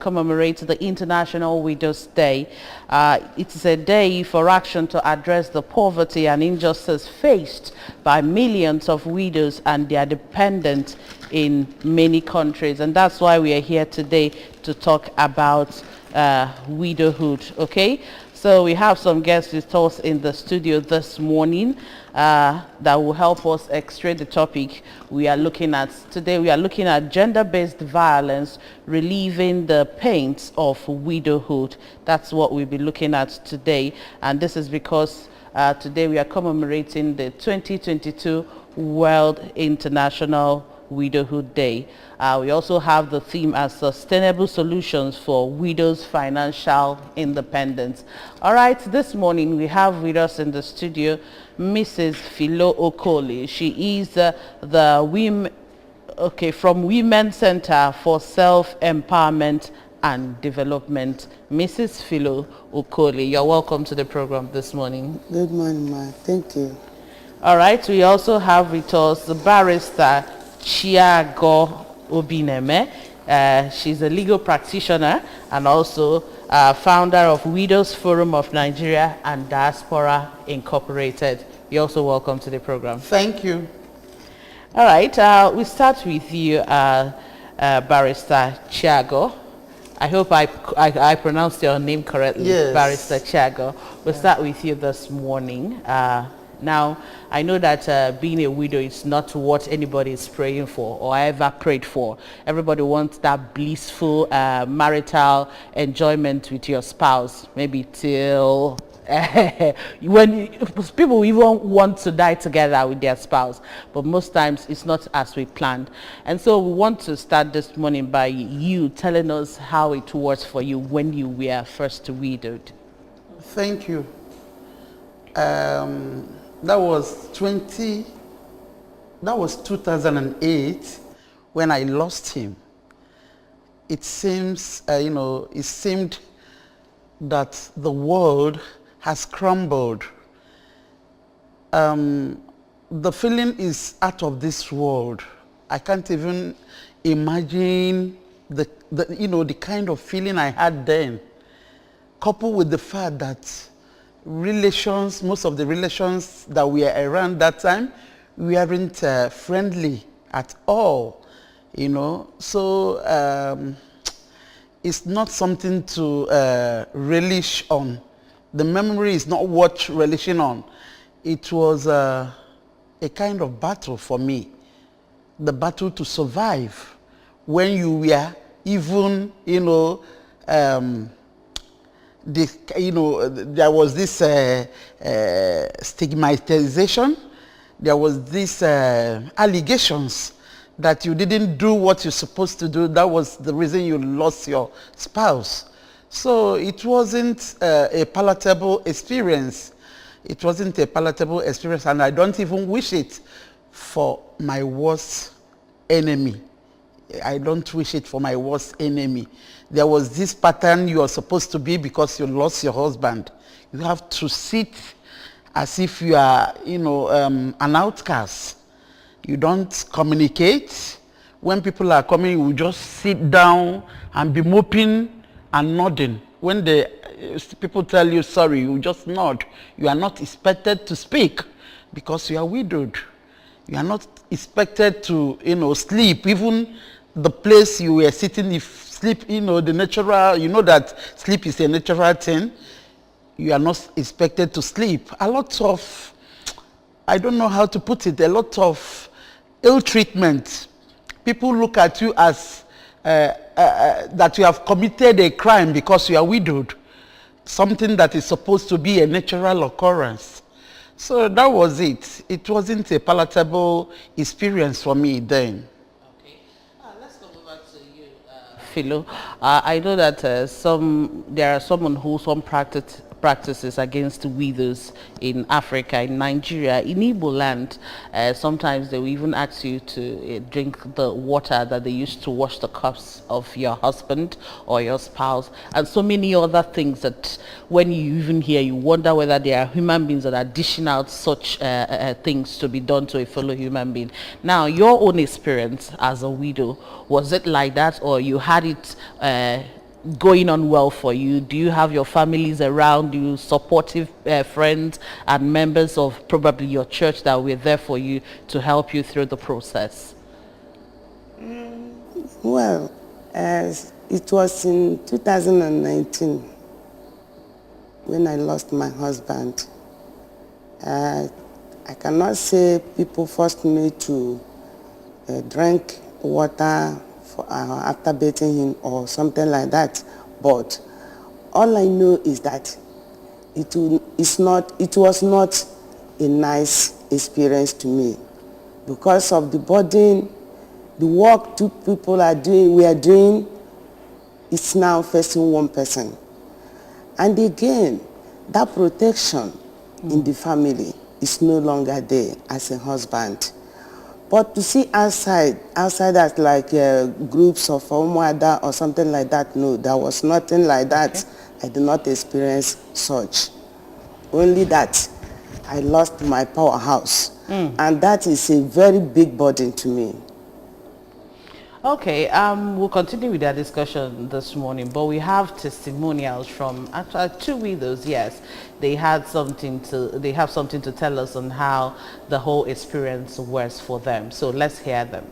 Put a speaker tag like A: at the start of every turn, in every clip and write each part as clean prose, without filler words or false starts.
A: commemorate the International Widows Day. It is a day for action to address the poverty and injustice faced by millions of widows and their dependents in many countries. And that's why we are here today to talk about widowhood, okay? So we have some guests with us in the studio this morning that will help us extract the topic we are looking at. Today we are looking at gender-based violence, relieving the pains of widowhood. That's what we'll be looking at today. And this is because today we are commemorating the 2022 World International Widowhood Day. We also have the theme as sustainable solutions for widows' financial independence. All right, this morning we have with us in the studio Mrs. Philo Okoli. She is from Women's Center for Self-Empowerment and Development. Mrs. Philo Okoli, you're welcome to the program this morning.
B: Good morning, ma. Thank you.
A: All right, we also have with us the barrister Chiago Obineme. She's a legal practitioner and also founder of Widows Forum of Nigeria and Diaspora Incorporated. You're also welcome to the program.
B: Thank you.
A: All right, we start with you, Barrister Chiago. I hope I pronounced your name correctly,
B: yes.
A: Barrister Chiago. We'll start with you this morning. Now, I know that being a widow is not what anybody is praying for or ever prayed for. Everybody wants that blissful marital enjoyment with your spouse, maybe till people even want to die together with their spouse, but most times it's not as we planned. And so we want to start this morning by you telling us how it was for you when you were first widowed.
B: Thank you. That was 2008 when I lost him. It seems, it seemed that the world has crumbled. The feeling is out of this world. I can't even imagine the kind of feeling I had then, coupled with the fact that most of the relations that were around that time, we weren't friendly at all, So it's not something to relish on. The memory is not worth relishing on. It was a kind of battle for me, the battle to survive when you were even, there was this stigmatization. There was this allegations that you didn't do what you're supposed to do. That was the reason you lost your spouse. So it wasn't a palatable experience. It wasn't a palatable experience, and I don't even wish it for my worst enemy. I don't wish it for my worst enemy. There was this pattern you are supposed to be because you lost your husband. You have to sit as if you are, an outcast. You don't communicate. When people are coming, you just sit down and be moping and nodding. When people tell you sorry, you just nod. You are not expected to speak because you are widowed. You are not expected to, sleep. Even the place you were sitting, if sleep, the natural, that sleep is a natural thing. You are not expected to sleep. A lot of, I don't know how to put it, a lot of ill treatment. People look at you as that you have committed a crime because you are widowed. Something that is supposed to be a natural occurrence. So that was it. It wasn't a palatable experience for me then.
A: Let's go over to you, Philo. I know that there are some unwholesome practices against widows in Africa, in Nigeria, in Igbo land. Sometimes they will even ask you to drink the water that they used to wash the cups of your husband or your spouse, and so many other things that when you even hear, you wonder whether there are human beings that are dishing out such things to be done to a fellow human being. Now, your own experience as a widow, was it like that, or you had it going on well for you? Do you have your families around you, supportive friends and members of probably your church that were there for you to help you through the process?
C: Well, it was in 2019 when I lost my husband. I cannot say people forced me to drink water after bathing him or something like that, but all I know is that it was not a nice experience to me because of the burden, the work two people we are doing, it's now facing one person. And again, that protection in the family is no longer there as a husband. But to see outsiders like groups of Omwada or something like that, no, there was nothing like that. Okay. I did not experience such. Only that I lost my powerhouse. And that is a very big burden to me.
A: Okay, we'll continue with our discussion this morning, but we have testimonials from actually two widows. Yes, they have something to tell us on how the whole experience was for them. So let's hear them.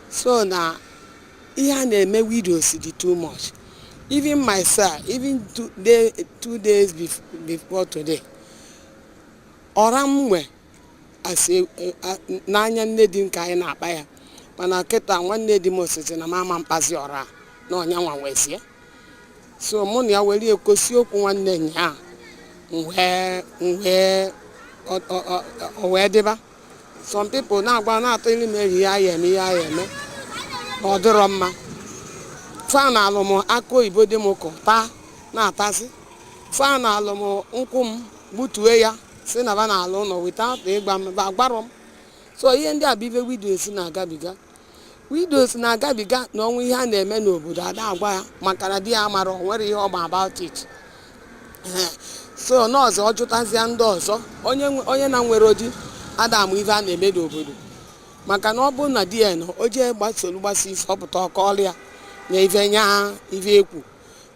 D: So now, ihe na-eme widows dị too much. Even myself, even 2 days before today, ọra m nwe n'anya nne di m ka anyị na-akpa ya, mana kịta nwanne di m osisi na mama mkpazi ọra na ọnya nwa wezie. So mụ na ya were ekosi okwu nwanne nya wee dịba. Some people na-agba na-atụ ilu meri ya eme ọ dịrọ mma. Fan alụm akụ oyibo dị m kọta na-atasị. Fan alụm nkwụ m gbutue ya si na ba na-alụ ụlọ without ịgba m agbarọ m. So ihe ndị a bụ ibe widows na-agabiga. Widows na-agabiga na ọnwụ ihe a na-eme n'obodo ada agwa ya maka na di ya mara o nwere ihe ọma about it. So n'ọzọ ọ jụtazịa ndị ọzọ onye na nwere odi Adam ife a na-eme n'obodo maka na ọ bụ na di ya nọ o jee gbasi ife ọpụta ọkọọlụ ya na ife nya ife ekwu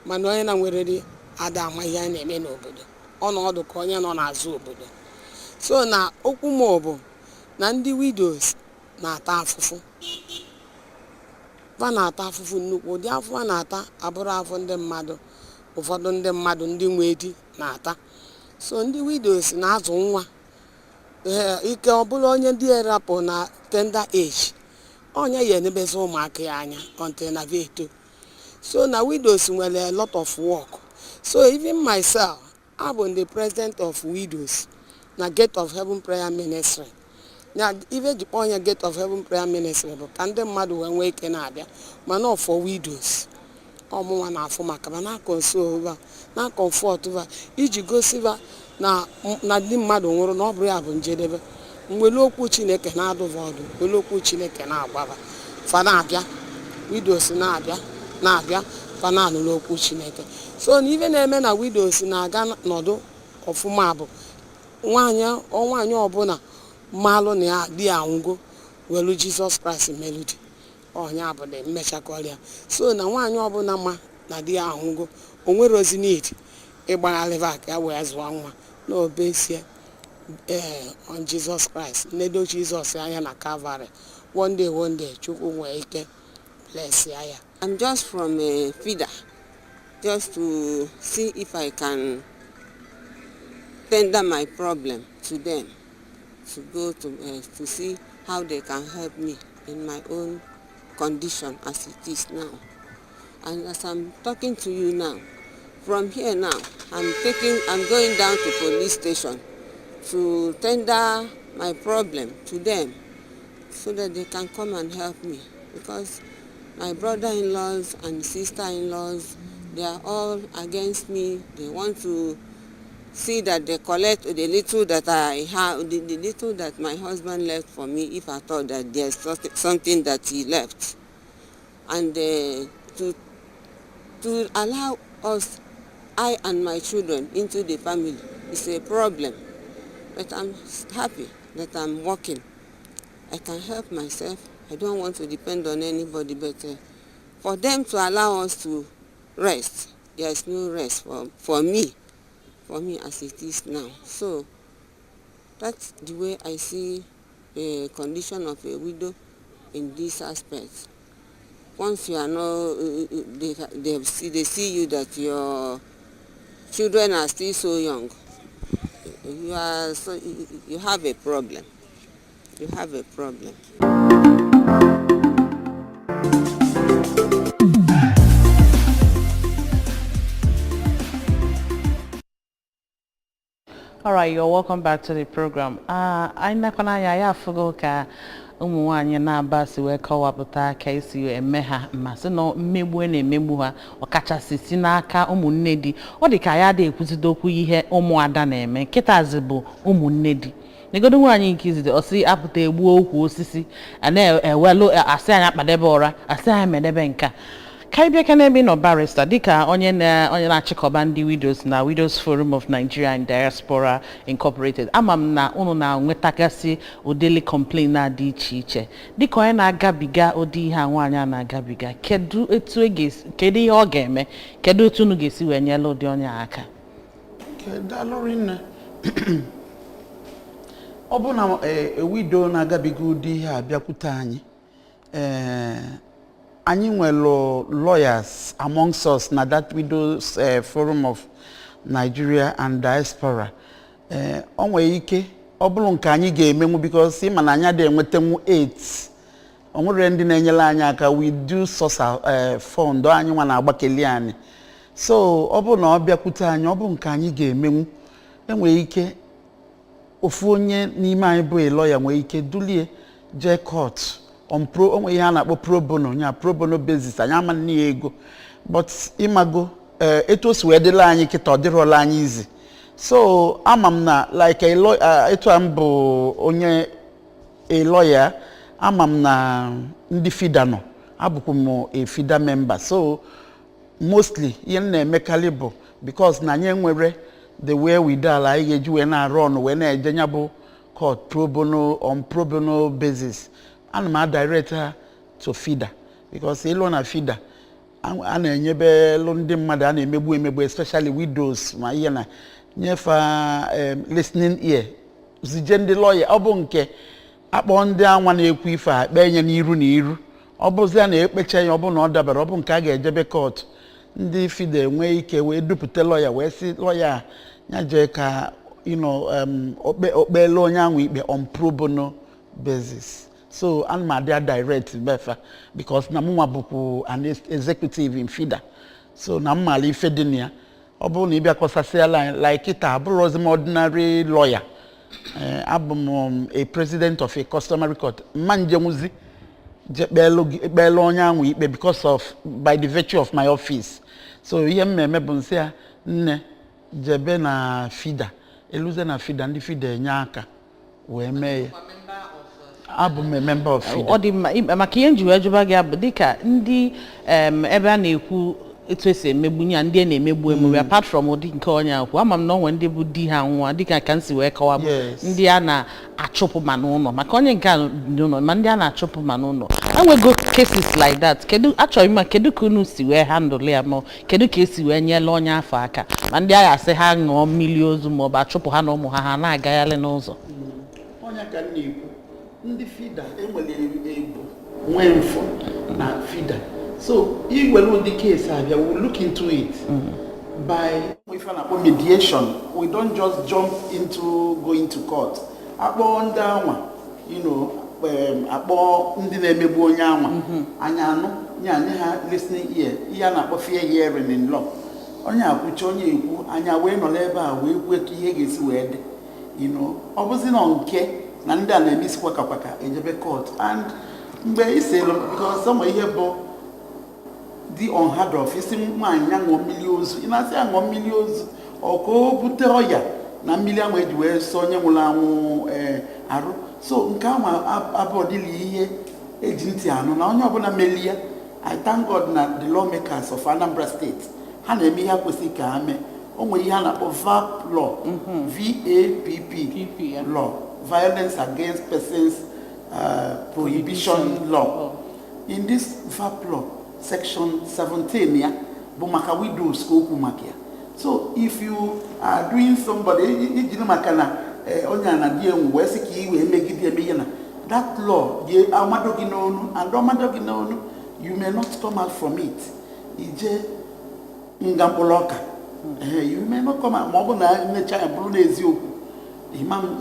D: mana onye na nwere di Adam ihe a na-eme n'obodo ọnọdụ ka onye nọ n'azụ obodo. So na okwu m bụ na ndị widows na-ata afụfụ. Va na-ata afụfụ nnukwu ụdị afụ a na-ata abụrụ afụ ndị mmadụ ụfọdụ ndị mmadụ ndị nwe di na-ata. So ndị widows na-azụ nwa ike ọ bụla onye ndị erapụ na tender age onye ya enebezi ụmụaka ya anya until na veto. So na widows nwere a lot of work. So even myself, I'm the president of widows na Gate of Heaven Prayer Ministry. Na even the onye Gate of Heaven Prayer Ministry bụ ka ndị mmadụ wee nwee ike na-abịa mana for widows ọmụnwa na-afụ maka ma na-akọnsol na comfort iji gosiva na ndị mmadụ nwụrụ na ọ bụrụ ya bụ njedebe. Mgbe okwu Chineke na-adụva ọdụ mgbe okwu Chineke na-agbaba fa na-abịa widows na-abịa fa na-anụ okwu Chineke. So na ife na-eme na widows na-aga nọdụ ọfụma bụ nwaanyị ọbụla mmalụ na ya di anwụgo welu Jizọs Kraịst melodi ọnya bụ na mmechakọrịa. So na nwaanyị ọbụla ma na di ya anwụgo o nwere ozi need ịgbaghalịva ka ya wee zụọ nwa na obesie on Jesus Christ nedo Jesus anya na Calvary one day Chukwu nwee ike bless ya.
E: I'm just from Fida just to see if I can tender my problem to them, to go to see how they can help me in my own condition as it is now. And as I'm talking to you now, from here now, I'm going down to police station to tender my problem to them so that they can come and help me, because my brother-in-laws and sister-in-laws, they are all against me. They want to see that they collect the little that I have, the little that my husband left for me, if I thought that there's something that he left. And to allow us I and my children into the family is a problem. But I'm happy that I'm working. I can help myself. I don't want to depend on anybody, but for them to allow us to rest, there is no rest for me as it is now. So that's the way I see the condition of a widow in this aspect. Once you are not, they see you that your children are still so young, you have a problem. You have a problem.
A: All right, you're welcome back to the program. I nakwana ya fugo ka ụmụ nwanyị na-abasi wee kọwapụta ka esi eme ha masị na mmegbu na-emegbu ha ọkachasị si n'aka ụmụnne di. Ọ dị ka ya dị ekwuzidokwu ihe ụmụada na-eme. Nkịtazi bụ ụmụnne di. Negodo nwanyị nke izide osi apụta egbuo okwu osisi na-ewelu asị anya kpadebe ụra, asị anya medebe nka. Kaibia Kanebe no barrister dika onye na-achịkọba ndị widows na Widows Forum of Nigeria and Diaspora Incorporated. Amam na unu na nwetakasị udeli complaint na dị iche iche. Dika onye na-agabiga ụdị ihe nwaanyị na-agabiga, kedu ihe ọ ga-eme, kedu otu unu ga-esi wee nyere ụdị onye aka?
B: Kedalụrinne ọ bụ na widow na-agabiga ụdị ihe abịakwute anyị anyị nwere lawyers amongst us na that Widows Forum of Nigeria and Diaspora. O nwere ike ọ bụrụ nke anyị ga-emenwu because ịma na anya dị enwetenwu 8 o nwere ndị na-enyere anyị aka we do social fund anyị nwa na-agbakeli anyị. So ọ bụrụ na ọ bịakwute anyị ọ bụ nke anyị ga-emenwu enwere ike ofu onye n'ime anyị bụ a lawyer nwere ike dulie jee court onwe ihe a na-akpọ pro bono nya pro bono basis anyị ama nne ya ego but imago etu o si wee dịla anyị kịta ọ dịrọla anyị izi. So ama m na like etu a m bụ onye a lawyer ama m na ndị FIDA nọ abụkwa m a FIDA member. So mostly ihe m na-emekarị bụ because na anyị nwere the way we dal anyị ga-eji wee na-arụ ọnụ wee na-eje nya bụ court pro bono on pro bono basis. And my director to FIDA because ilo na FIDA a na-enyebe ndị mmadụ a na-emegbu especially widows ma ihe na nyefa listening ear zije ndị lawyer ọ bụ nke akpọ ndị anwa na-ekwu ife a kpee nye n'iru na iru ọ bụzi a na-ekpecha ya ọ bụ na ọ dabara ọ bụ nke a ga-ejebe court ndị FIDA enwee ike wee dupụta lawyer wee sị lawyer ya jee ka okpele onye anwa ikpe on pro bono basis. So I'm my direct befa because na mwa buku an executive in FIDA. So na mma li fedinia obu na ibia kosase like it aburo as an ordinary lawyer. Abum a president of a customary court. Manje muzi belo onyangu ikpe because of by the virtue of my office. So yem me bunsia ne jebe na FIDA. Eluze na FIDA ndi FIDA nyaka we me abụ m member of FIDA.
A: Ọ dị maka ihe njiwe jụba gị abụ dịka ndị ebe a na-ekwu etu esi emegbunye ndị na-emegbu apart from ụdị nke onye akwụ ama m na onwe ndị bụ di ha nwa dịka ka nsi wee kọwa ndị a na-achụpụ ma n'ụlọ maka onye nke a n'ụlọ ma ndị a na-achụpụ ma n'ụlọ enwego cases like that. Kedu achọghị ma kedu ka unu si wee handle ya ma kedu ka esi wee nyela onye afọ aka ma ndị agha asị ha ṅụọ mmiri ozu ma ọ bụ achụpụ ha na ụmụ ha na-agagharị n'ụzọ.
B: Onye ka na-ekwu ndị FIDA enwere ego nwee mfọ na FIDA. So if we look the case, we will look into it by mediation. We don't just jump into going to court. About that you know, about ndị na-emegbu onye anwa anya anụ nya ha listening ear ihe na akpọ fair hearing in law. Onye akwụcha onye ekwu anya wee nọ ebe a wee kwu etu ihe ga-esi wee dị. You know, ọ bụzi na nke na ndị a na-emesikwa kwaka ejebe court and mgbe iselu because some ihe bụ the unheard of isi nwaanyị aṅụọ mmiri ozu ị na-asị aṅụọ mmiri ozu ọka o bute ọya na mmiri ahụ eji wee sọ onye nwụrụ anwụ arụ. So nke ahụ abụọdịla ihe eji ntị anụ na onye ọbụla melie. I thank God na the lawmakers of Anambra State ha na-eme ihe kwesịrị ka ha mee. O nwere ihe a na-akpọ VAP law, VAPP law, Violence Against Persons Prohibition Law. In this VAP law, section 17 ya bụ maka widows ka okwu maka ya. So if you are doing somebody ijiri maka na onye na di enwe wee sị ka i wee megide eme na that law ye amado gị n'onu and amado gị n'onu, you may not come out from it. Ije nga mkpụrụ ọka. You may not come out ma ọ bụ na nnecha ya bụrụ n'eziokwu.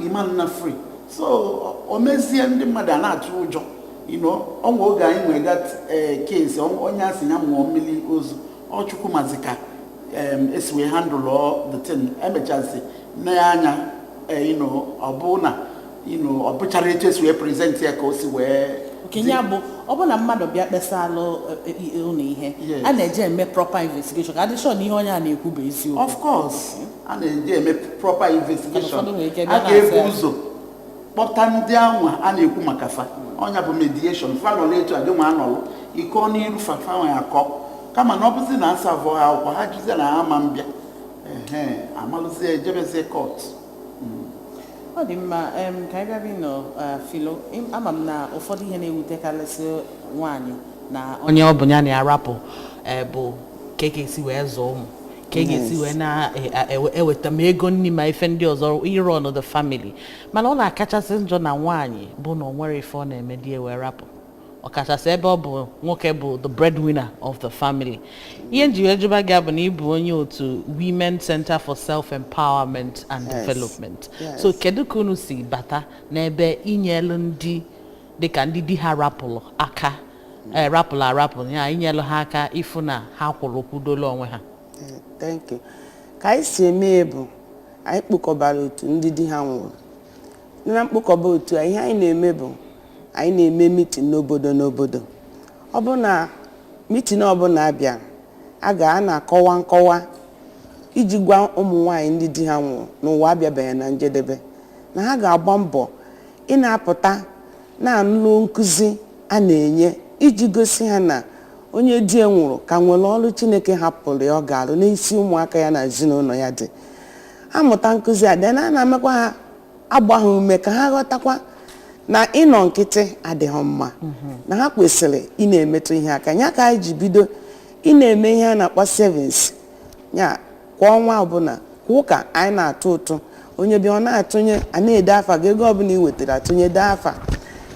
B: Iman na free. So o mezie ndị mmadụ a na-atụ ụjọ. Onwe oge anyị nwere that case onye asị ya mụọ mmiri ozu ọchukwu mazika esi wee handle all the thing emechazi n'anya ọ bụ na ọ bụchara etu esi wee present ya ka o si wee
A: okenye bụ ọ bụ na mmadụ bịa kpesalụ ụlọ ihe a na-eje eme proper investigation ka adị sure na ihe onye a na-ekwu bụ eziokwu.
B: Of course a na-eje eme proper investigation. A ga-ebu ụzọ kpọta ndị anwa a na-ekwu maka fa ọnya bụ mediation fanọl etu adị nwa anọlụ iko n'iru fafa nwe akọ kama na ọ bụzi na asa avọ ha akwụkwọ ha juzie na ha ma mbịa amalụzie ejebezie court.
A: Ọ dị mma ka anyị bịa bi nọ Filo, ama m na ụfọdụ ihe na-ewutekarịsị nwaanyị na onye ọ bụ ya na-arapụ bụ ka e ga-esi wee zụọ ụmụ ka e ga-esi wee na-eweta ma ego nri ma ife ndị ọzọ ire ọnụ the family, mana ọ na-akachasị njọ na nwaanyị bụ na o nwere ife ọ na-eme di wee rapụ, ọkachasị ebe ọ bụ nwoke bụ the breadwinner of the family. Ihe nji wee jụba gị bụ na ị bụ onye otu Women Center for Self-Empowerment and Development. So kedu ka unu si bata n'ebe inyelu ndị dịka ndị di ha rapụrụ aka arapụ ya inyelu ha aka ịfụ na ha kwụrụ kwudolo onwe ha?
C: Thank you. Ka anyị si eme bụ anyị kpokọbara otu ndị di ha nwụrụ. Na mkpokọba otu ihe anyị na-eme bụ anyị na-eme meeting n'obodo. Ọ bụ na meeting ọbụla abịa a na-akọwa nkọwa iji gwa ụmụ nwaanyị ndị di ha nwụrụ n'ụwa abịabeghị na njedebe na ha ga-agba mbọ ị na-apụta na-anụ nkụzi a na-enye iji gosi ha na onye di nwụrụ ka nwere ọrụ Chineke hapụrụ ya ọ ga-arụ n'isi ụmụaka ya na ezinụlọ ya dị. Amụta nkụzi a dị na-amekwa ha agba ha ume ka ha ghọtakwa na ịnọ nkịtị adịghị mma, na ha kwesịrị ị na-emetụ ihe aka ya ka anyị ji bido ị na-eme ihe a na-akpọ savings ya kwa ọnwa ọbụla kwa ụka anyị na-atụ ụtụ onye bịa ọ na-atụnye a na-ede afa ga ego ọbụla ị wetara atụnye dee afa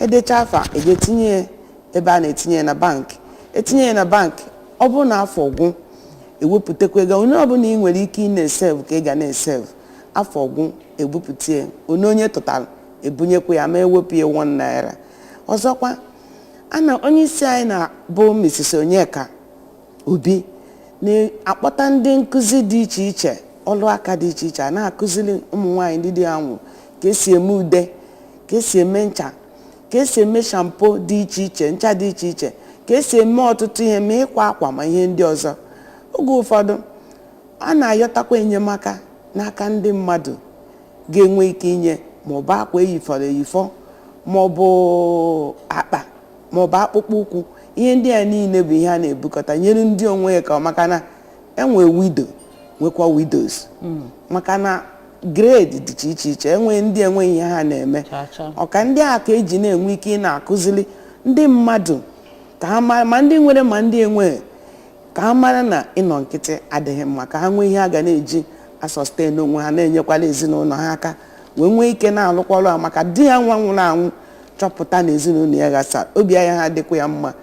C: edecha afa eje tinye ebe a na-etinye na bankị etinye ya na bankị ọ bụrụ na afọ gwụ ewepụtakwa ego onye ọbụla ị nwere ike ị na-esevu ka ị ga na-esevu afọ gwụ ebupụta onye tụtara ebunyekwa ya ma ewepụ ya 1 naira. Ọzọkwa onye isi anyị na-bụ Mrs. Onyeka Obi na-akpọta ndị nkụzi dị iche iche ọlụ aka dị iche iche a na-akụziri ụmụ nwaanyị ndị dị ha nwụrụ ka esi eme ude, ka esi eme ncha, ka esi eme shampo dị iche iche, ncha dị iche iche, ka esi eme ọtụtụ ihe ma ịkwa akwa ma ihe ndị ọzọ. Oge ụfọdụ a na-ayọtakwa enyemaka n'aka ndị mmadụ ga-enwe ike inye maọbụ akwa eyifọrọ eyifọ maọbụ akpa maọbụ akpụkpọ ụkwụ. Ihe ndị a niile bụ ihe a na-ebukọta nyere ndị onwe ya ka maka na enwe widow nwekwa widows maka na grade dị iche iche enwe ndị enweghị ihe ha na-eme ọka ndị a ka eji na-enwe ike ị na-akụziri ndị mmadụ ka ha mara ma ndị nwere ma ndị enweghị ka ha mara na ịnọ nkịtị adịghị mma, ka ha nwee ihe a ga na-eji asọsten onwe ha na-enyekwala ezinụlọ ha aka wee nwee ike na-alụkwọrụ ha maka di ya nwa nwụrụ anwụ chọpụta na ezinụlọ ya gasa obi ya ha dịkwa ya mma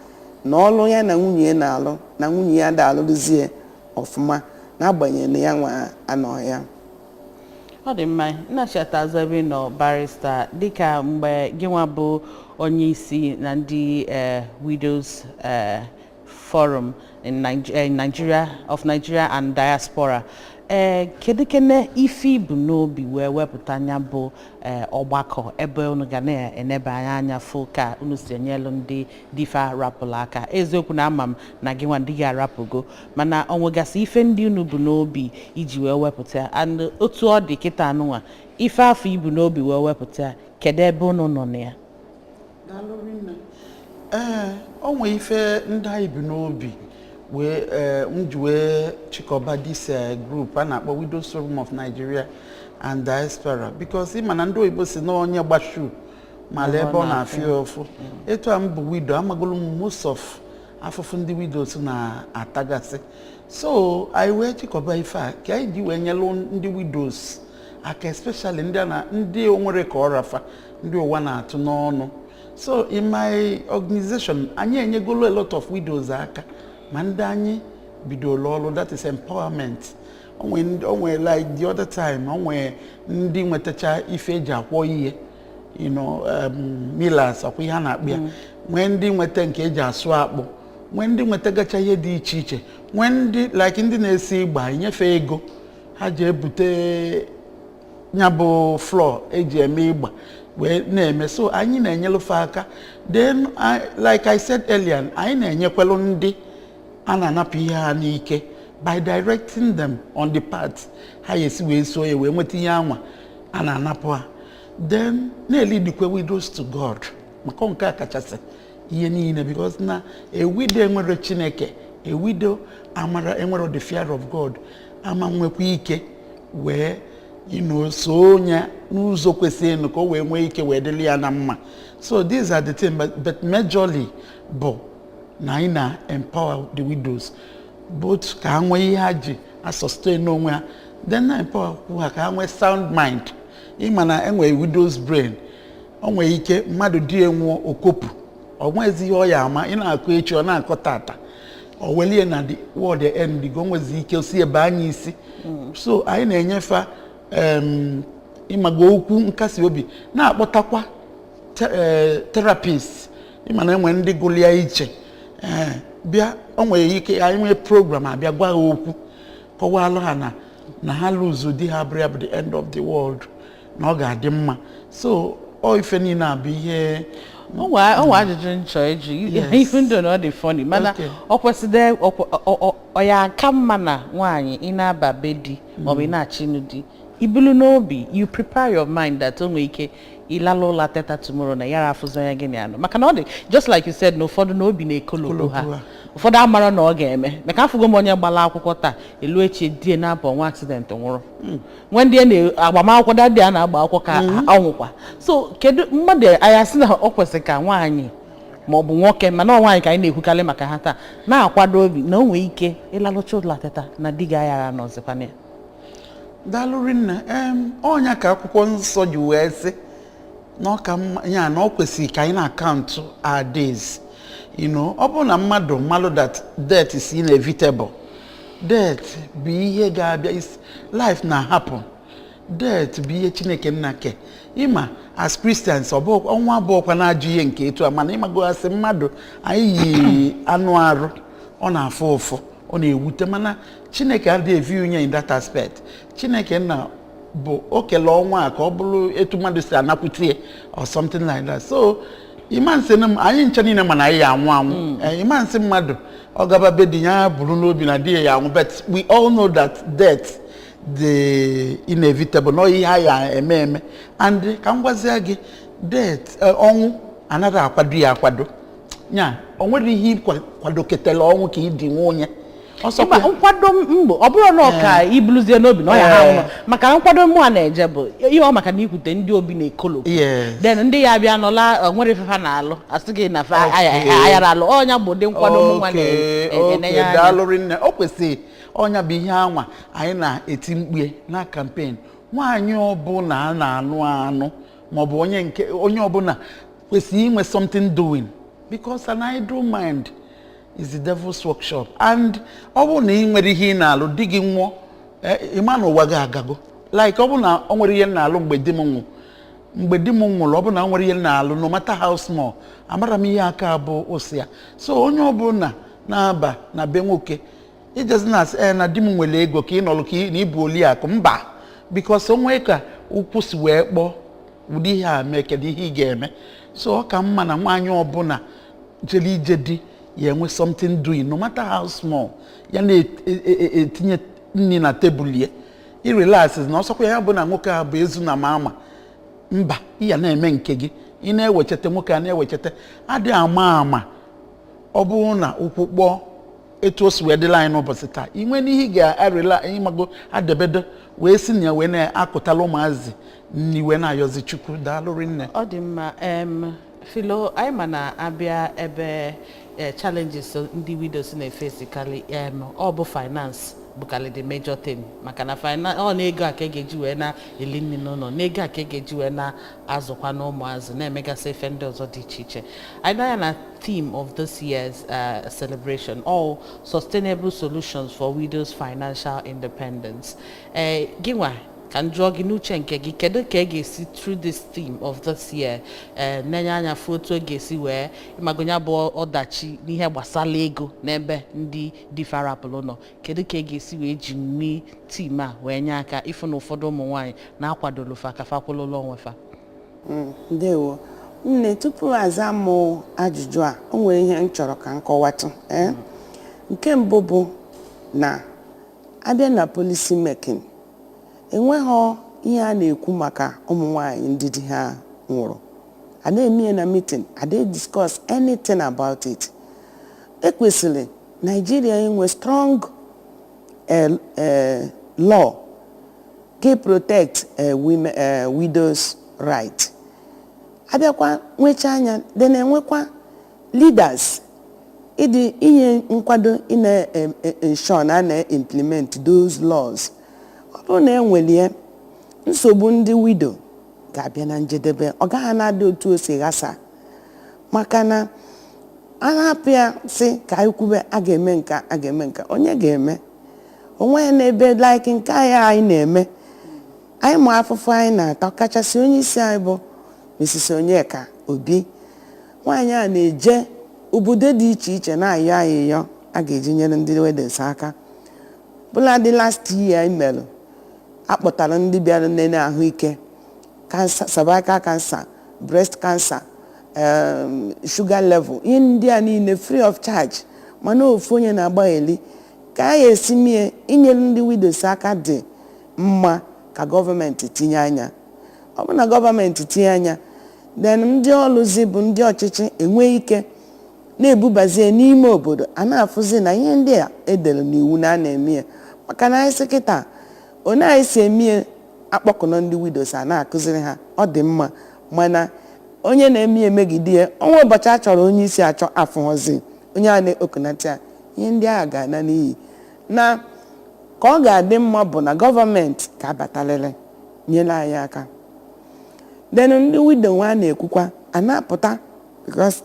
C: na ọlụ ya na nwunye ya na-alụ na nwunye ya da-alụrụzie ọfụma n'agbanyeghị na ya nwa anọ ya.
A: Ọ dị mma nnachata ebe nọ barista dịka mgbe gị nwa bụ onye isi na ndị Widows Forum in Nigeria and Diaspora. Kedu kene ife ibu n'obi wee wepụta anya bụ ọgbakọ ebe unu ga na-enebe anya fụ ka unu si enyelu ndị difa rapụrụ aka? Eziokwu na ama m na gị nwa ndị ga-arapụgo, mana ọ nwegasị ife ndị unu bụ n'obi iji wee wepụta and otu ọ dị kịta anụnwa ife afọ ibu n'obi wee wepụta kedu ebe unu nọ na ya?
B: O nwee ife ndị anyị bi n'obi wee chịkọba this group a na-akpọ Widows Forum of Nigeria and Diaspora, because ịma na ndị oyibo si na onye gbashu mala ebe ọ na-afịa ofu. Etu a m bụ widow, amagolu m most of afụfụ ndị widows na-atagasị. So anyị wee chịkọba ife a ka anyị ji wee nyelụ ndị widows aka, especially ndị onwere ka ọrafa, ndị ụwa na-atụ n'ọnụ. So in my organization, anyị enyegolo a lot of widows aka, ma ndị anyị bidoro ọrụ, that is empowerment. Onwe like the other time, onwe ndị nwetacha ife eji akwọ ihe, you know, millers akwa ihe a na-akpụ ya, nwee ndị nweta nke eji asụ akpụ, nwee ndị nwetagacha ihe dị iche iche, nwee ndị like ndị na-esi ịgba inyefe ego ha ji ebute nya bụ floor eji eme ịgba wee na-eme. So anyị na-enyelufe aka. Then like I said earlier, anyị na-enyekwelu ndị a na-anapụ ihe ha n'ike by directing them on the path ha yesi wee so ya wee nweta ihe anwa a na-anapụ ha. Then na-elidikwe widows to God, maka nke a kachasị ihe niile, because na a widow enwere Chineke, a widow amara enwere the fear of God, ama nwekwa ike wee so onye n'ụzọ kwesịrị ka o wee nwee ike wee dịrị ya na mma. So these are the things, but majorly bụ na anyị na-empower the widows, both ka ha nwee ihe ha ji a sustain onwe ha, then na-empower ha ka ha nwee sound mind. Ịma na enwee widows brain, o nwee ike mmadụ dị enwuo okopụ, o nwezi ihe ọ ya ama, ị na-akụ echi ọ na-akọ tata, o welie na the word end go nwezi ike osi ebe anyị isi. So anyị na-enyefa ịmago okwu nkasi obi, na-akpọtakwa therapist. Ịma na enwe ndị gụlia iche bịa, o nwere ike anyị nwee program abịa gwa ha okwu, kọwalụ ha na ha lose di ha bịa the end of the world, na ọ ga-adị mma. So ọ ife niile abụ ihe
A: onwe ajụjụ nchọ eju, even though ọ dị funny, mana ọ kwesịrị ọ ya aka mma na nwaanyị ị na-aba be di maọbụ ị na-achịnụ di, ibulu n'obi, you prepare your mind that o nwere ike ịlalụ ụla teta tomorrow na yara afụzọ ya gịnị anụ, maka na ọ dị just like you said na ụfọdụ n'obi na-ekoloko ha, ụfọdụ amara na ọ ga-eme. Maka afụgo m onye gbara akwụkwọ taa, elu echi die na-abụ nwa accident nwụrụ, nwe ndị agbamakwụkwọ dadị a na-agba akwụkwọ ka ọnwụkwa. So kedu mmadụ anya sị na ọ kwesịrị ka nwaanyị maọbụ nwoke, mana ọ nwaanyị ka anyị na-ekwukarị maka ha taa, na-akwado obi na o nwere ike ịlalụcha ụla teta na di ga-ayara n'ọzịkwana ya?
B: Daalụ rinne. Ọnya ka akwụkwọ nsọ ji wee sị na ọ kwesịrị ka anyị na-akaụntụ our days. Ọ bụrụ na mmadụ that death is inevitable, death bụ ihe ga-abịa, life na-happen, death bụ ihe Chineke nna ke. Ịma as Christians ọnwa abụọkwa na-ajụ ihe nke etu a, mana ịmagogasị mmadụ anyị yi anụ arụ, ọ na-afụ ụfụ, ọ na-ewute, mana Chineke adịghị view nye in that aspect. Chineke nna bụ okele ọnwa a ka ọ bụrụ etu mmadụ si anakwute or something like that. So imansi anyị nche niile mana anyị anwụ imansi mmadụ ọ gaba be di ya bụrụ n'obi na di ya anwụ, but we all know that death the inevitable, no ihe ya eme. And ka m gwazie gị, death ọnwụ anaghị akwado ya akwado nya, o nwere ihe kwadoketela ọnwụ ka ịdị nwunye
A: nkwado mbụ ọ bụrụ na ọka ibuluzie n'obi na ọ ya ha ụlọ, maka nkwado mụ a na-eje bụ ihe ọ maka na ikwute ndị obi na-ekolo, then ndị ya bịa nọla nwere ifefa na-alụ asị gị na ayara alụ, ọnya bụ ụdị nkwado mụ nwa na-ene ya
B: anya. O kwesịrị ọnya bụ ihe anwa anyị na-eti mkpue na campaign. Nwaanyị ọbụla a na-anụ maọbụ onye ọbụla kwesịrị inwe something doing, because an idle mind is the devil's workshop. And ọ bụrụ na ị nwere ihe ị na-alụ, di gị nwụọ, ịma na ụwa gị agago. Like ọ bụrụ na ọ nwere ihe na-alụ mgbe di m nwụrụ, ọ bụrụ na ọ nwere ihe na-alụ, no matter how small, amara m ihe aka bụ osi ya. So onye ọbụla na-aba na be nwoke ijezi na di m nwere ego ka ị nọlụ ka na ịbụ oliakụ, mba, because onwe ka ụkwụ si wee kpọọ ụdị ihe a mee, kedu ihe ị ga-eme. So ọ ka mma na nwaanyị ọbụla jere ije di ya enwe something doing, no matter how small, ya na-etinye nri na tebụl ya, i relax na ọsọkwa ya bụ na nwoke a bụ ezu na mama, mba, ya na-eme nke gị, ị na-ewechete nwoke a na-ewechete, adị ama ọ bụrụ na ụkwụ kpọọ etu o si wee dịla anyị n'ụbọchị taa inwe n'ihe ga-arịla anyị mago adebedo wee si na wee na-akụtala ụmụazị nni wee na-ayọzi Chukwu daalụ rinne.
A: Ọ dị mma. Philo, anyị ma na abịa ebe challenges ndị widows na-efesi kali ọ bụ finance bụkarị the major thing maka na finance ọ na-ego a ka ga-eji wee na-eli nri n'ụlọ na-ego a ka ga-eji wee na-azụkwa na ụmụazị na-emegasị ife ndị ọzọ dị iche iche. anyị na ya na theme of this year's celebration, all sustainable solutions for widows' financial independence. Gịnwa ka njụọ gị n'uche nke gị kedu ka ga-esi through this theme of this year nenye anya foto ga-esi wee ịmagonya bụ ọdachi n'ihe gbasara ego n'ebe ndị dị farapụlụ nọ, kedu ka ga-esi wee ji nri tim a wee nye aka ịfụ na ụfọdụ ụmụ nwaanyị na-akwadolu fa ka fakwụlụlụ onwe fa?
C: Ndewo nne, tupu aza m ajụjụ a o nwere ihe m chọrọ ka m kọwatụ. Nke mbụ bụ na abịa na policy making enweghị ihe a na-ekwu maka ụmụ nwaanyị ndị di ha nwụrụ. A na-eme na meeting, a discuss anything about it. Ekwesịrị Nigeria inwe strong law ga protect widows right. Abịakwa nwecha anya dị na-enwekwa leaders ịdị inye nkwado ensure na na-implement those laws. Ọ bụrụ na enwelie nsogbu ndị widow ga-abịa na njedebe, ọ gaghị na-adị otu o si ghasa maka na a na-apụ ya sị ka anyị kwube a ga-eme nka a ga-eme nka, onye ga-eme onwe ya n'ebe like nke anyị na-eme. Anyị ma afụfụ anyị na-ata, kachasị onye isi anyị bụ Mrs. Onyeka Obi. Nwaanyị a na-eje obodo dị iche iche na-ayọ ayịyọ a ga-eji nyere ndị widows aka. Bụladị last year imelụ akpọtara ndị bịara nene ahụike, cancer, cervical cancer, breast cancer, sugar level, ihe ndị a niile free of charge, mana ofu onye na-agbagheli ka a esi mie inyere ndị widows aka dị mma ka gọọmenti tinye anya. Ọ bụ na gọọmenti tinye anya then ndị ọlụzi bụ ndị ọchịchị enwe ike na-ebubazie n'ime obodo a na-afụzi na ihe ndị a edere n'iwu na a na-eme ya maka na anyị sị kịta onye anyị si eme akpọkọnọ ndị widows a na-akụziri ha ọ dị mma, mana onye na-eme emegide ya onwe ụbọchị a chọrọ onye isi achọ afụghọzi onye a na-ekonata ihe ndị agha ga-ana n'iyi. Na ka ọ ga-adị mma bụ na gọọmenti ga-abatalịrị nyere anyị aka. Then ndị widow nwa na-ekwukwa a na-apụta because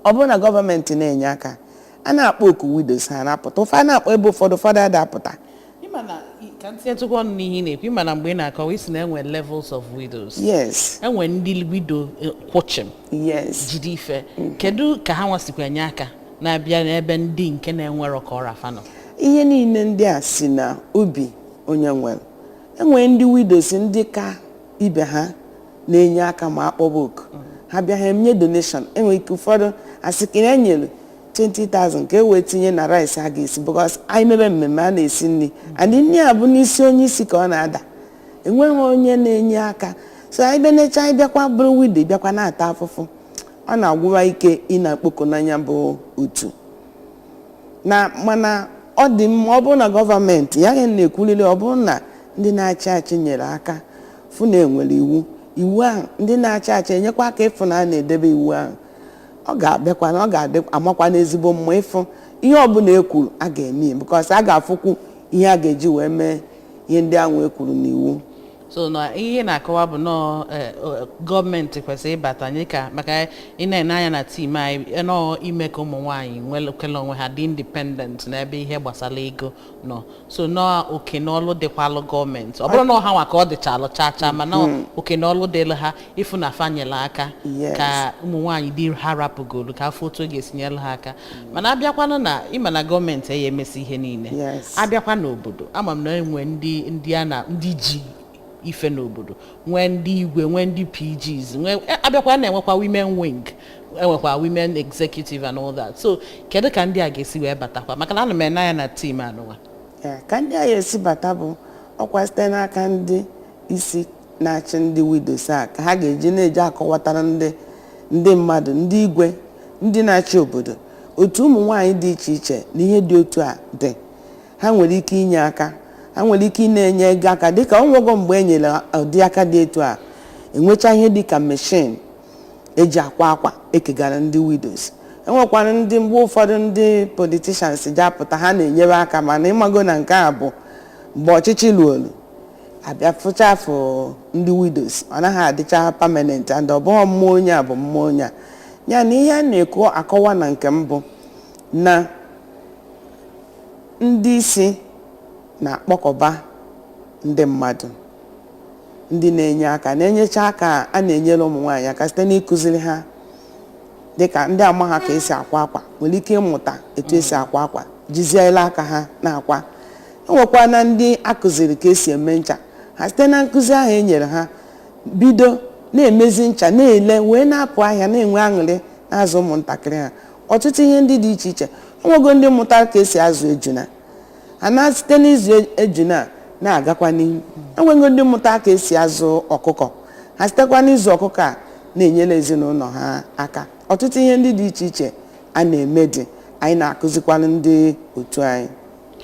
C: ọ bụrụ na gọọmenti na-enye aka a na-akpọ oku widows ha na-apụta, ụfọdụ na-akpọ ebe ụfọdụ ada-apụta.
A: Ka ntị etụkwa ọnụ n'ihe na-ekwu ịma na mgbe ị na-akọwa isi na enwe levels of widows.
C: Yes.
A: Enwe ndị widow kwụchim.
C: Yes.
A: Jide ife. Kedu ka ha nwasikwa nye aka na-abịa n'ebe ndị nke na-enwero ka ọra fanọ?
C: Ihe niile ndị a si na obi onye nwere. Enwe ndị widows ndị ka ibe ha na-enye aka ma akpọba oku. Ha bịa ha enye donation. Enwe ike ụfọdụ asị ka enyelu 20,000 ka e wee tinye na rice a ga-esi because anyị mebe mmemme a na-esi nri and nri a bụ n'isi onye isi ka ọ na-ada, enweghị onye na-enye aka. So anyị benecha anyị bịakwa bụrụ widow bịakwa na-ata afụfụ, ọ na-agwụwa ike ị na-akpọkọ n'anya bụ otu na mana ọ dị mma ọ bụrụ na gọọmenti ya na-ekwulile ọ bụrụ na ndị na-achị achị nyere aka fụ na enwere iwu ahụ ndị na-achị achị enyekwa aka ịfụ na a na-edebe iwu ahụ, ọ ga-abịakwa na ọ ga-adị amakwa n'ezigbo mma ịfụ ihe ọbụla ekwuru a ga-eme because a ga-afụkwu ihe a ga-eji wee mee ihe ndị ahụ ekwuru n'iwu.
A: So na ihe na-akọwa bụ nọọ gọọmenti kwesịrị ịbata nye ka maka ị na-ene anya na tim anyị nọọ ime ka ụmụ nwaanyị nwekele onwe ha dị independent n'ebe ihe gbasara ego nọ. So nọọ oke n'ọlụ dịkwalụ gọọmenti, ọ bụrụ na ọha nwa ka ọ dịchalụ chacha mana oke n'ọlụ dịlụ ha ịfụ na fanyela aka ka ụmụ nwaanyị dị ha rapụgolu ka afọ otu ga-esi nyelụ ha aka. Mana abịakwanụ na ịma na gọọmenti ya emesi ihe niile abịakwa n'obodo ama m na enwe ndị ji ife n'obodo nwee ndị igwe nwee ndị PGs abịakwa na-enwekwa women wing, enwekwa women executive and all that. So kedu ka ndị a ga-esi wee batakwa maka na ana m anya na tim anụwa
C: ka ndị a esi bata bụ ọkwa site n'aka ndị isi na-achị ndị widows a ka ha ga-eji na-eji akọwatara ndị mmadụ ndị igwe ndị na-achị obodo otu ụmụ nwaanyị dị iche iche na ihe dị otu a dị, ha nwere ike inye aka, ha nwere ike na-enye ego aka dịka ọnwego mgbe e nyere ụdị aka dị etu a enwecha ihe dịka mechin eji akwa ekegara ndị widows. Enwekwara ndị mgbe ụfọdụ ndị politicians ji apụta ha na-enyere aka, mana ịmago na nke a bụ mgbe ọchịchị luolu abịa fụcha afọ ndị widows, ọ naghị adịcha permanent and ọ bụghị mmụọ onye a bụ mmụọ onye a. Ya na ihe a na-ekwu akọwa na nke mbụ na ndị isi na-akpọkọba ndị mmadụ ndị na-enye aka, na-enyecha aka a na-enyere ụmụ nwaanyị aka site n'ịkụziri ha dịka ndị ama ha ka esi akwa akwa nwere ike ịmụta etu esi akwa akwa jiziela aka ha na-akwa. Enwekwa na ndị akụziri ka esi eme ncha, ha site na nkụzi ahụ e nyere ha bido na-emezi ncha na-ele wee na-apụ ahịa na-enwe aṅụrị na-azụ ụmụntakịrị ha ọtụtụ ihe ndị dị iche iche. Enwego ndị mụtara ka esi azụ ejuna, ha na site n'izu ejuna na-agakwa n'ihu. Enwego ndị mụtara ka esi azụ ọkụkọ, ha sitekwa n'izu ọkụkọ a na-enyere ezinụlọ ha aka. Ọtụtụ ihe ndị dị iche iche a na-eme dị, anyị na-akụzikwala ndị otu anyị.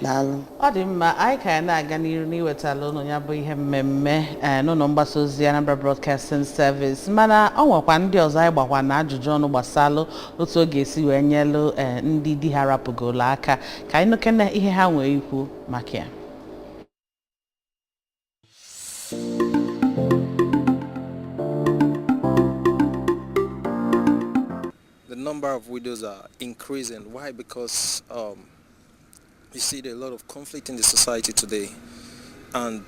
C: Daalụ.
A: Ọ dị mma, anyị ka ya na-aga n'iru n'iwetala ụnụ ya bụ ihe mmemme n'ụlọ mgbasa ozi Anambra Broadcasting Service, mana ọ nwekwa ndị ọzọ anyị gbakwa na ajụjụ ọnụ gbasalụ otu ọ ga-esi wee nyelụ ndị di ha rapụgolo aka, ka anyị nụkene ihe ha nwee ikwu maka ya.
F: The number of widows are increasing. Why? Because you see there are a lot of conflict in the society today, and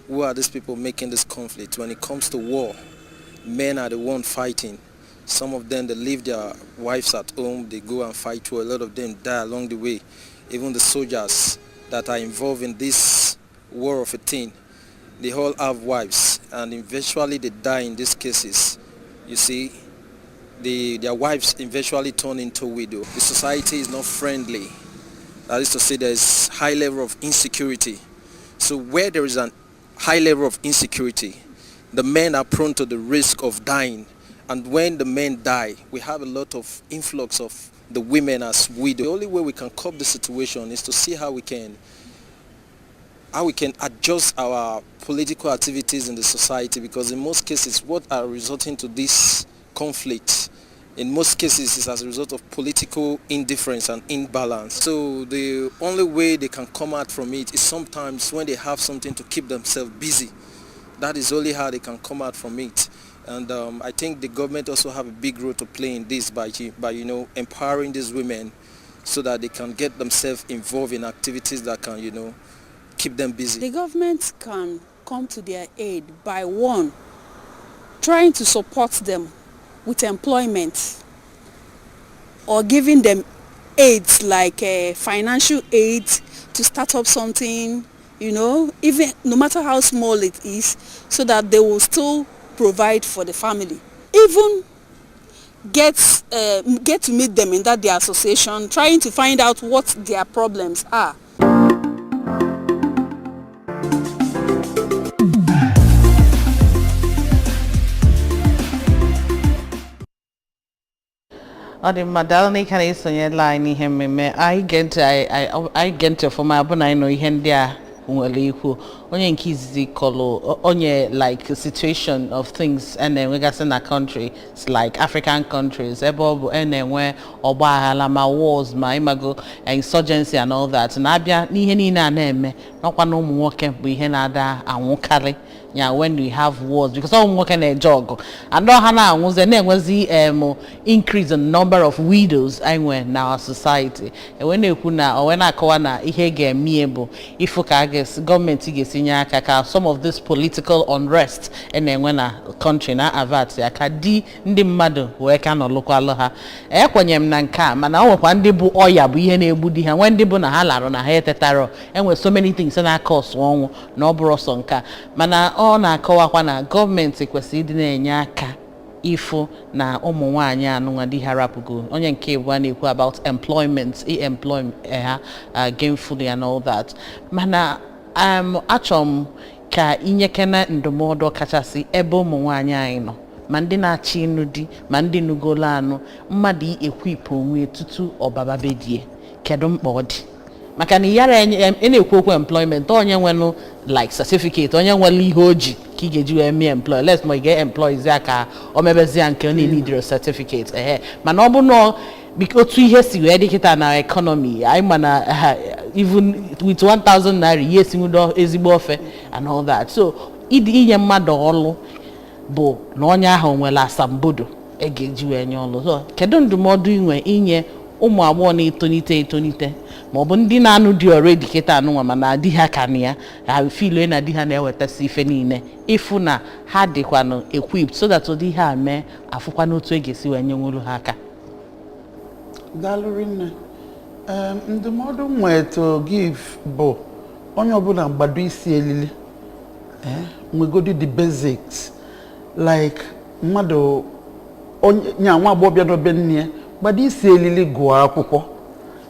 F: who are these people making this conflict? When it comes to war, men are the ones fighting. Some of them, they leave their wives at home, they go and fight war. A lot of them die along the way. Even the soldiers that are involved in this war of a thing, they all have wives, and eventually they die in these cases. You see, their wives eventually turn into widow. The society is not friendly. That is to say, there is high level of insecurity. So where there is a high level of insecurity, the men are prone to the risk of dying. And when the men die, we have a lot of influx of the women as widows. The only way we can cope the situation is to see how we can adjust our political activities in the society, because in most cases what are resulting to this conflict in most cases is as a result of political indifference and imbalance. So the only way they can come out from it is sometimes when they have something to keep themselves busy. That is only how they can come out from it. And I think the government also have a big role to play in this by empowering these women so that they can get themselves involved in activities that can keep them busy.
G: The government can come to their aid by one, trying to support them with employment or giving them aids like financial aid to start up something, even no matter how small it is, so that they will still provide for the family. Even get to meet them in their association, trying to find out what their problems are.
A: Ọ dị mma, daalụ na ị ka na-esonyela anyị n'ihe mmemme anyị ge ntị ọfụma bụ na anyị nọ ihe ndị a nwere ikwu. Onye nke izizi kọlụ onye like situation of things na-enwegasị na countries like African countries ebe ọ bụ na-enwe ọgbaghara ma wars ma ịmago insurgency and all that, na-abịa n'ihe niile a na-eme n'ọkwa na ụmụ nwoke bụ ihe na-ada anwụkarị ya when we have wars, because ụmụ nwoke na-eje ọgụ and ha na-anwụzi na-enwezi increase in number of widows enwe na our society. Enwe na-ekwu na onwe na-akọwa na ihe ga-eme bụ ifu ka gọọmenti ga-esi nye aka ka some of this political unrest na-enwe na country na avert ya ka di ndị mmadụ wee ka nọlụkwalụ ha. Ekwenyere m na nke a, mana ọ nwekwa ndị bụ ọya bụ ihe na-egbu di ha, nwee ndị bụ na ha larụ na ha etetaro, enwe so many things na-aka ọsụ ọnwụ na ọ bụrụ ọsọ nke a. Mana ọ na-akọwakwa na gọọmenti kwesịrị ịdị na-enye aka ifo na ụmụ nwaanyị anụnwa di ha rapụgo. Onye nke bụ a na-ekwu about employment, ha gainfully and all that. Mana achọrọ m ka inyekena ndụmọdụ kachasị ebe ụmụ nwaanyị anyị nọ ma ndị na-achị ịnụ di ma ndị nugolo anụ mmadụ ekwipụ onwe tutu ọbaba bedie kedu mkpa ọ dị maka na yara na-ekwu okwu employment onye nwenu like certificate onye nwere ihe oji ka ị ga-eji wee mee employ let's ma ị ga-employ aka o mebezia nke ọ na-need certificate mana ọ bụ na otu ihe si wee dị kịta na economy anyị ma na even with 1,000 naira ihe sinwudo ezigbo ofe and all that so inye mmadụ ọlụ bụ na onye ahụ nwere asambodo ga-eji wee nye ọlụ so kedu ndụmọdụ inye ụmụ agbọghọ na-etonite ma ọ bụ ndị na-anụ di already kịta anụnwa mana di ha ka na ya ha feel na di ha na-ewetasi ife niile ịfụ na ha dịkwanụ equipped so that ụdị ha mee afụkwa n'otu ga-esi wee nyenwuru ha aka
B: Daalụ nne ndụmọdụ nwere to give bụ onye ọbụla mgbado isi elili nwegodi the basics like mmadụ onye nwa agbọghọbịa n'obe nne gbado isi elili gụọ akwụkwọ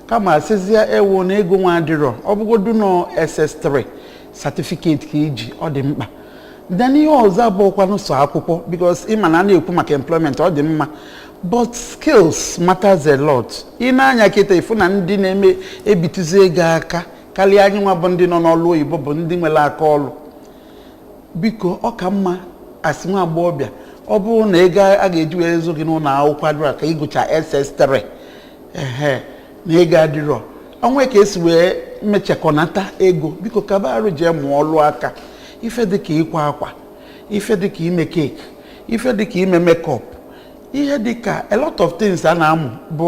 B: kama asịzịa ewu na ego nwa adịrọ ọ bụgodu nọ SS3 certificate ka iji ọ dị mkpa then ihe ọzọ abụọkwanụ so akwụkwọ because ịma na a na-ekwu maka employment ọ dị mma but skills matters a lot ị na-anya kịta ifu na ndị na-eme ebituzi ego aka karịa anyị nwa bụ ndị nọ n'ọlụ oyibo bụ ndị nwere aka ọlụ biko ọ ka mma asị nwa agbọghọbịa ọ bụrụ na ego a ga-eji wee zụ gị n'ụlọ akwụkwọ adịrọ ka ịgụcha SS3 na ego adịrọ onwe ka esi wee mechakọnata ego biko kaba arụ jee mụọ ọlụ aka ife dịka ịkwa akwa ife dịka ime keeki ife dịka ime makeup ihe dịka a lot of things a na-amụ bụ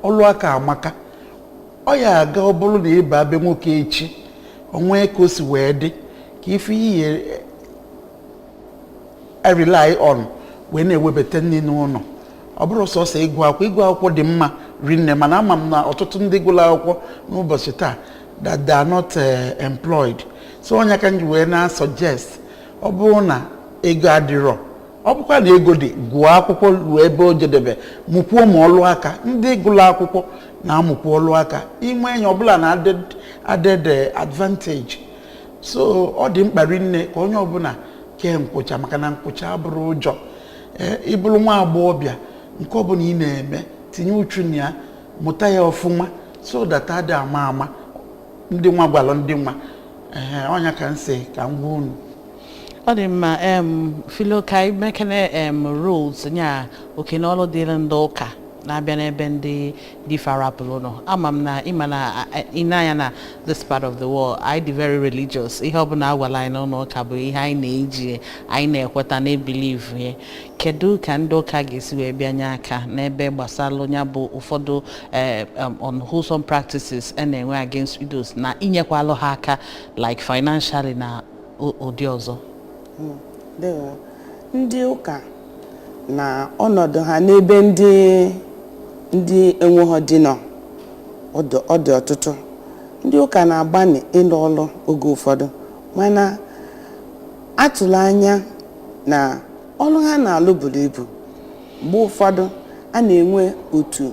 B: ọlụ aka amaka ọ ya aga ọ bụrụ na ịba be nwoke echi onwe ka o si wee dị ka ife ihe I rely on wee na-ewebata nri n'ụlọ ọ bụrụ sọsọ ịgụ akwụkwọ dị mma rinne mana ama m na ọtụtụ ndị gụrụ akwụkwọ n'ụbọchị taa that they are not employed so onye ka nji wee na-suggest ọ bụrụ na ego adịrọ ọ bụkwa na ego dị gụọ akwụkwọ ruo ebe o jedebe mụkwuo ma ọlụ aka ndị gụrụ akwụkwọ na-amụkwu ọlụ aka inwe enyi ọbụla na added advantage so ọ dị mkpa rinne ka onye ọbụla kee nkwụcha maka na nkwụcha abụrụ ụjọ ịbụrụ nwa agbọghọbịa nke ọbụla ị na-eme tinye uchu na ya mụta ya ọfụma so that adị ama ndị nwa gwalụ ndị nwa ọnya ka nsị ka m gwa unu
A: ọ dị mma filo ka imekene rules nya oke n'ọlụ dịrị ndị ụka na-abịa n'ebe ndị farapụrụ nọ ama m na ịma na ịnanya na this part of the world anyị dị very religious ihe ọbụla agwala anyị n'ụlọ ụka bụ ihe anyị na-eji anyị na-ekweta na ebelieve ihe kedu ka ndị ụka ga-esi wee bịanye aka n'ebe gbasara ya bụ ụfọdụ unwholesome practices a na-enwe against widows na inyekwalụ ha aka like financially na ụdị ọzọ
C: ndị ụka na ọnọdụ ha n'ebe ndị enweghị di nọ ọ dị ọtụtụ ndị ụka na-agbanị ịlụ ọlụ oge ụfọdụ mana atụrụ anya na ọlụ ha na-alụ buru ibu mgbe ụfọdụ a na-enwe otu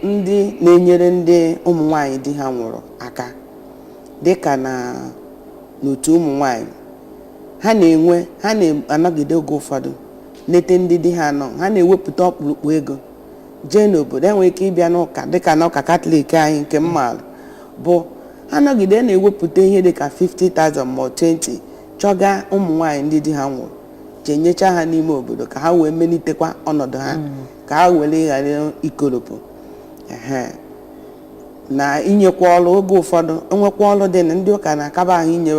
C: ndị na-enyere ndị ụmụ nwanyị di ha nwụrụ aka dịka na n'otu ụmụ nwanyị ha na-anọgide oge ụfọdụ nete ndị di ha nọ ha na-ewepụta ọkpụrụkpụ ego jee n'obodo enwere ike ịbịa n'ụka dịka n'ụka katọlik anyị nke mmalụ bụ ha nọgide na-ewepụta ihe dịka 50,000 ma 20 chọga ụmụ nwaanyị ndị di ha nwụrụ jee nyecha ha n'ime obodo ka ha wee melitekwa ọnọdụ ha ka ha were ghara ikolopụ na inyekwa ọrụ oge ụfọdụ enwekwa ọrụ dị na ndị ụka na-akaba ahụ inye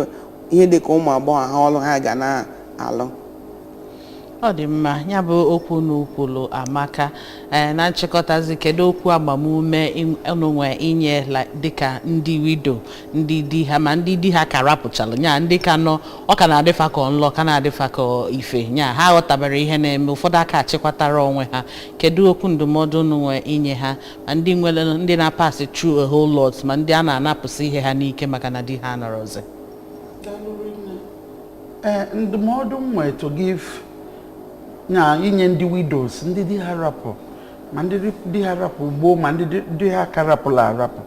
C: ihe dịka ụmụ agbọghọ ha ọrụ ha ga na-alụ
A: ọ dị mma ya bụ okwu n'ukwulu amaka na nchịkọtazi kedu okwu agbamume unu nwe inye dịka ndị widow ndị di ha ma ndị di ha ka rapụchalụ nya ndị ka nọ ọ ka na-adịfa ka nlọ ka na-adịfa ka ife nya ha ghọtabara ihe na-eme ụfọdụ aka achịkwatara onwe ha kedu okwu ndụmọdụ unu nwe inye ha ma ndị nwere ndị na-apasị through a whole lot ma ndị a na-anapụsị ihe ha n'ike maka na di ha nọrọzi
B: ndụmọdụ nwe to give na inye ndị widows ndị di ha rapụ ma ndị di ha rapụ gboo ma ndị di ha ka rapụla arapụ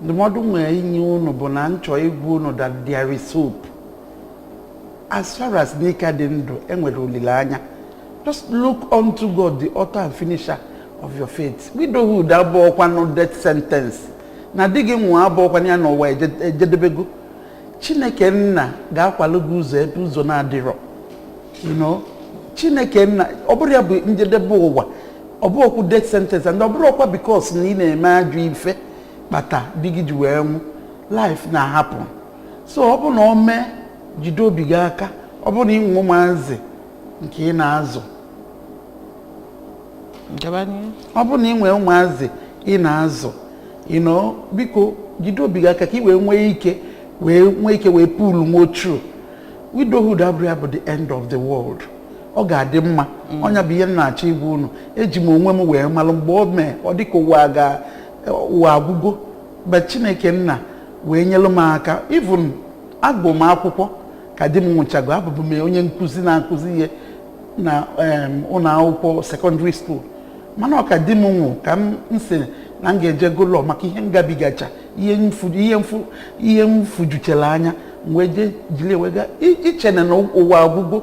B: ndụmọdụ nwere inye unu bụ na nchọ igwu unu that there is hope as far as n'ike dị ndụ enwere olileanya. Just look unto God, the author and finisher of your faith. Widowhood abụọkwa no death sentence. Na di gị nwụọ abụọkwa ya n'ụwa ejedebego. Chineke nna ga-akwalụ gị ụzọ ebe ụzọ na-adịrọ. You know, Chineke nna ọ bụrụ ya bụ njedebe ụwa, ọ bụọkwa death sentence, and ọ bụrụkwa because na ị na-eme ajọ ife kpata di gị ji wee nwụ. Life na-ahapụ. So ọ bụ na o mee jide obi gị aka, ọ bụ na ị nwụ maazị nke ị na-azụ. Ọ bụ na ị nwee ụmụazị ị na-azụ, you know, biko jide obi gị aka ka ị wee nwee ike wee pull more true. Widowhood abụrụ bụ the end of the world. Ọ ga-adị mma. Ọnya bụ ihe m na-achọ igwe unu. Eji m onwe m wee malụ mgbe o mee ọ dịka ụwa agwụgo. But Chineke nna wee nyelụ m aka. Even agụ m akwụkwọ ka di m nwụchago, abụbụ m onye nkụzi na-akụzi ihe na ụlọ akwụkwọ secondary school. Mana ọ ka di m nwụ ka m sị na m ga-eje gụlọ maka ihe ngabigacha ihe m fujuchara anya wee je jiri wega ichene na ụwa agwụgo.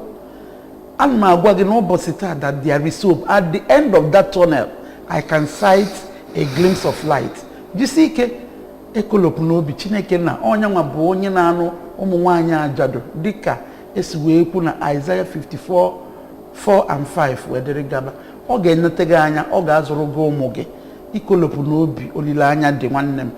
B: Ana m agwa gị n'ụbọchị taa that there is hope. At the end of that tunnel, I can sight a glimpse of light. Jisi ike ekolopụ n'obi. Chineke na onye nwa bụ onye na-anụ ụmụ nwaanyị ajadu dịka esi wee kwu na Isaiah 54:4-5 wee dịrị gaba. Ọ ga-enete gị anya, ọ ga-azụrụ gị ụmụ gị. Ikolopụ n'obi, olileanya dị nwanne m.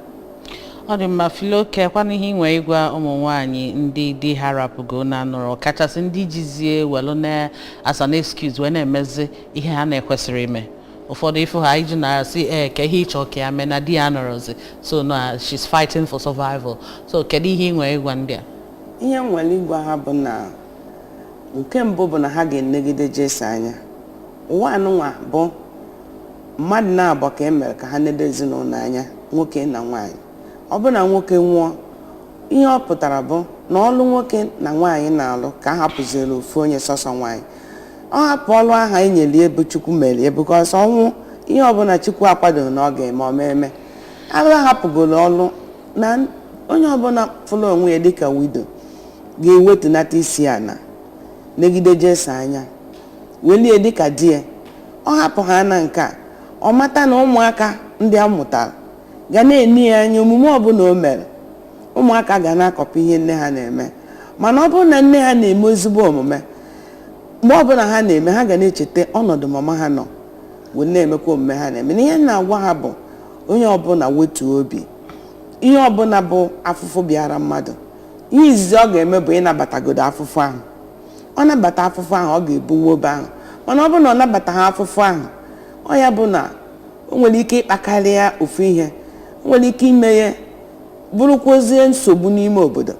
A: Ọ dị mma Filoke, kwana ihe inwe ịgwa ụmụ nwaanyị ndị di harapụgo na nọrọ kachasị ndị jizie welu na as an excuse wee na-emezi ihe ha na-ekwesịrị ime. Ụfọdụ ifu ha iji na-asị ka ihe ịchọ ka ya mee na di ya nọrọzi, so na she's fighting for survival. So kedu ihe inwe ịgwa ndị a?
C: Ihe nwere ịgwa ha bụ na nke mbụ bụ na ha ga-enegide Jesu anya. Ụwa anụnwa bụ mmadụ na-abụ ka emere ka ha nede ezinụlọ anya, nwoke na nwaanyị. Ọ bụ na nwoke nwụọ, ihe ọ pụtara bụ na ọlụ nwoke na nwaanyị na-alụ ka a hapụziri ofu onye sọsọ nwaanyị. Ọ hapụ ọlụ aha enyeli ebe Chukwu mere ebe ka ọsọ ọnwụ ihe ọbụla Chukwu akwadoghị na ọ ga-eme omeme. Alụ ahapụgoro ọlụ na onye ọbụla fụrụ onwe ya dịka widow ga-ewetunata isi ana negide Jesu anya welie dịka di ya. Ọ hapụ ha na nke a, ọ mata na ụmụaka ndị a mụtara ga na-eni ya anya omume ọbụla o mere. Ụmụaka ga na-akọpụ ihe nne ha na-eme, mana ọ bụrụ na nne ha na-eme ezigbo omume, mgbe ọbụla ha na-eme ha ga na-echeta ọnọdụ mama ha nọ wee na-emekwa omume ha na-eme. Na ihe na-agwa ha bụ onye ọbụla wetuo obi. Ihe ọbụla bụ afụfụ bịara mmadụ, ihe izizi ọ ga-eme bụ ịnabatagodo afụfụ ahụ. Ọ nabata afụfụ ahụ, ọ ga-ebu nwobe ahụ. Mana ọ bụrụ na ọ nabata ha afụfụ ahụ, ọ ya bụ na o nwere ike ịkpakarị ya ofu ihe, o nwere ike ime ya bụrụkwazie nsogbu n'ime obodo.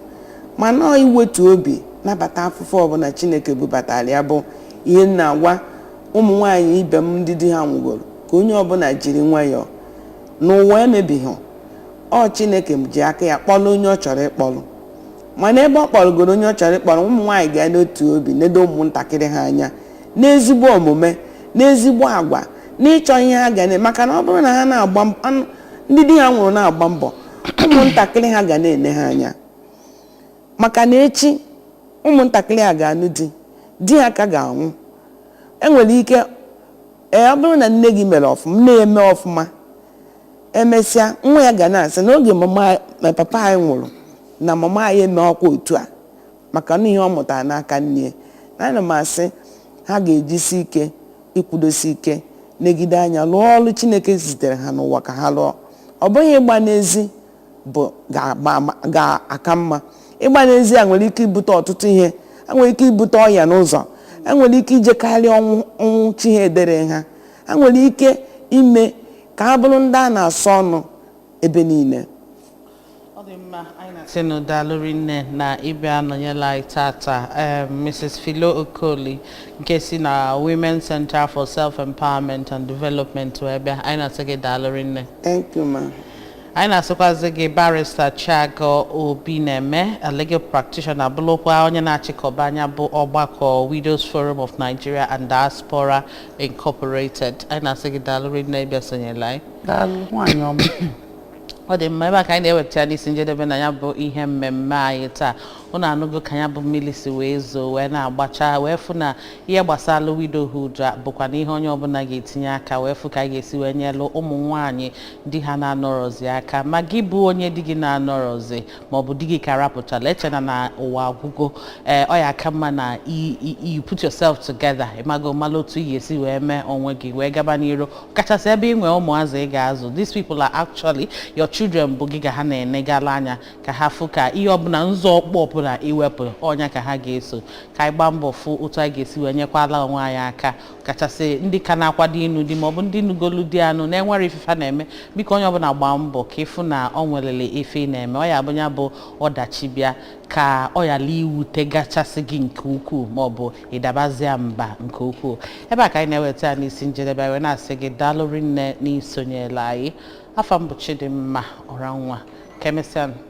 C: Mana ọ iwetu obi nabata afụfụ ọbụla Chineke bubatara ya bụ ihe na-agwa ụmụ nwaanyị ibe m ndị di ha nwụgoro ka onye ọbụla jiri nwayọọ n'ụwa emebighị. Ọ Chineke ji aka ya kpọrọ onye ọ chọrọ ịkpọrọ, mana ebe ọ kpọrọgoro onye ọ chọrọ ịkpọrọ, ụmụ nwaanyị ga n'otu obi nedo ụmụntakịrị ha anya n'ezigbo omume, n'ezigbo agwa, n'ịchọ ihe ha ga na-eme. Maka na ọ bụrụ na ha na-agba ndị di ha nwụrụ na-agba mbọ, ụmụntakịrị ha ga na-ene ha anya. Maka na echi ụmụntakịrị ha ga-anụ di ha ka ga-anwụ. Enwere ike ọ bụrụ na nne gị mere ọfụma, nne ya eme ọfụma, emesịa nwa ya ga na-asị n'oge ma papa anyị nwụrụ na mama anyị eme ọkwa otu a, maka na ihe ọ mụtara n'aka nne. Ana m asị ha ga-ejisi ike ikwudosi ike negide anya lụọ ọrụ Chineke zitere ha n'ụwa ka ha lụọ. Ọ bụghị ịgba n'ezi bụ ga-aka mma. Ịgba n'ezi a nwere ike ibute ọtụtụ ihe. Ha nwere ike ibute ọya n'ụzọ, ha nwere ike ijekarị ọnwụ chi ha edere ha, ha nwere ike ime ka ha bụrụ ndị a na-asọ ọnụ ebe niile.
A: Ọ dị mma, anyị na-asị na daalụrị nne na ịbịa nọnyela anyị tata. Mrs. Philo Okoli nke si na Women Center for Self-Empowerment and Development wee bịa. Anyị na-asị gị daalụrị nne.
C: Thank you, ma.
A: Anyị na-asịkwazị gị Barrister Chiago Obineme, a legal practitioner, bụrụkwa onye na-achịkọba anya bụ ọgbakọ Widows Forum of Nigeria and Diaspora Incorporated. Anyị na-asị gị daalụrị nne ịbịa sonyela anyị.
B: Daalụ nwaanyị ọma.
A: Ọ dị mma, ebe a ka anyị na-eweta n'isi njedebe na ya bụ ihe mmemme anyị taa. ụnụ anụgo ka ya bụ mmiri si wee zoo wee na-agbacha wee fụ na ihe gbasara widowhood bụkwa na ihe onye ọbụla ga-etinye aka wee fụ ka a ga-esi wee nyelụ ụmụ nwaanyị di ha na-anọrọzi aka ma gị bụ onye di gị na-anọrọzi maọbụ di gị ka rapụtala echena na ụwa agwụgo ọ ya aka mma na you put yourself together ịmago mala otu ị ga-esi wee mee onwe gị wee gaba n'iru kachasị ebe ị nwee ụmụazị ị ga-azụ. These people are actually your children bụ gị ka ha na-enegala anya ka ha fụ ka ihe ọbụla nzọụkwụ ọbụla iwepụ ọnya ka ha ga-eso ka anyị gbaa mbọ fụ otu anyị ga-esi wee nyekwala onwe anyị aka kachasị ndị ka na-akwado ịnụ di maọbụ ndị nugolu di anụ na-enwere ife na-eme biko onye ọbụla gbaa mbọ ka ịfụ na ọ nwelele ife ị na-eme ọ ya bụ ya bụ ọdachi bịa ka ọ yala iwute gachasị gị nke ukwuu maọbụ ịdabazia mba nke ukwuu. Ebe a ka anyị na-eweta ya n'isi njedebe wee na-asị gị daalụ rinne n'isonyela anyị. Afa m bụ Chidimma Ọranwa. Kemesian.